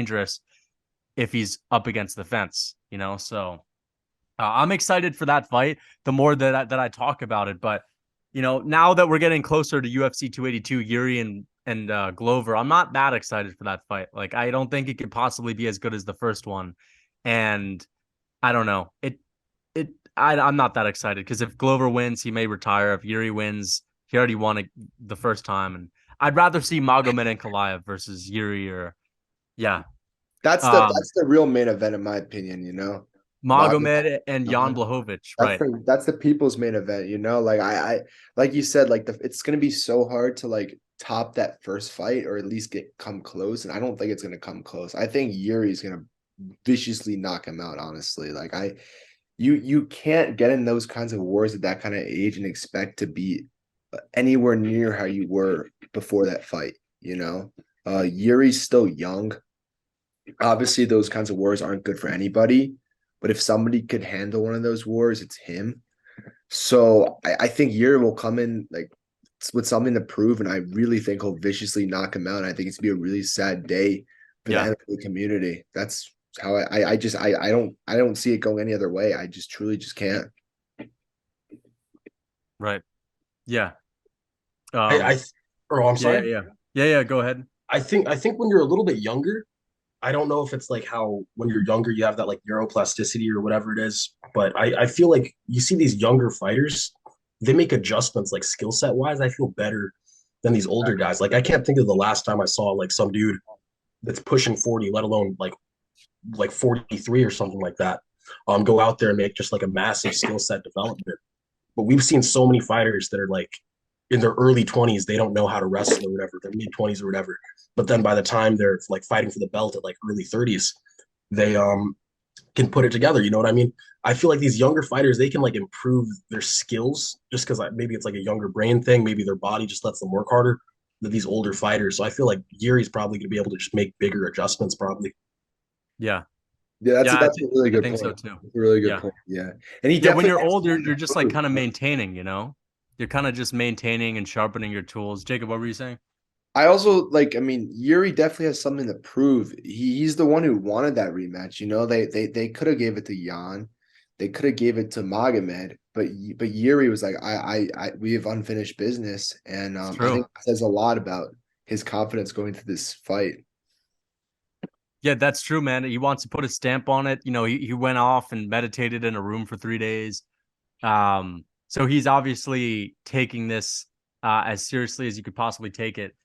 dangerous if he's up against the fence, you know? So I'm excited for that fight the more that I talk about it. But, you know, now that we're getting closer to UFC 282, Yuri and Glover, I'm not that excited for that fight. Like, I don't think it could possibly be as good as the first one. And I don't know. I'm not that excited because if Glover wins, he may retire. If Yuri wins, he already won it the first time. And I'd rather see Magomed and Kalaev versus Yuri or, yeah. Um, That's the real main event in my opinion, you know. Mago, Magomed and Jan Blachowicz, right? that's the people's main event, you know. Like I like you said, like it's gonna be so hard to like top that first fight or at least get come close. And I don't think it's gonna come close. I think Yuri's gonna viciously knock him out, honestly. Like you can't get in those kinds of wars at that kind of age and expect to be anywhere near how you were before that fight, you know. Yuri's still young. Obviously, those kinds of wars aren't good for anybody, but if somebody could handle one of those wars, it's him. So I think Yuri will come in like with something to prove, and I really think he'll viciously knock him out. And I think it's gonna be a really sad day for the Yeah, MMA community. That's how I don't see it going any other way. I just truly just can't. right. Yeah. I, I Um, th- or I'm yeah, yeah, sorry. yeah. Yeah, yeah, go ahead. I think when you're a little bit younger, I don't know if it's like how when you're younger you have that like neuroplasticity or whatever it is, but I feel like you see these younger fighters, they make adjustments like skill set wise. I feel better than these older guys. Like I can't think of the last time I saw like some dude that's pushing 40, let alone like 43 or something like that, go out there and make just like a massive skill set development. But we've seen so many fighters that are like in their early 20s, they don't know how to wrestle or whatever, their mid 20s or whatever. But then by the time they're like fighting for the belt at like early 30s, they can put it together. You know what I mean? I feel like these younger fighters, they can like improve their skills just because maybe it's like a younger brain thing. Maybe their body just lets them work harder than these older fighters. So I feel like Yuri's probably going to be able to just make bigger adjustments, probably. Yeah. Yeah, Yeah, that's a really I good think so point. too. That's a really good Yeah. point. Yeah, and he Yeah, when definitely you're has old, you're something to you're just like prove. kind of maintaining, you know? You're kind of just maintaining and sharpening your tools. Jacob, what were you saying? I also like. I mean, Yuri definitely has something to prove. He's the one who wanted that rematch. You know, they could have gave it to Jan, they could have gave it to Magomed, but Yuri was like, we have unfinished business, and It's I true. think it says a lot about his confidence going into this fight. Yeah, that's true, man. He wants to put a stamp on it. You know, he went off and meditated in a room for 3 days. So he's obviously taking this as seriously as you could possibly take it.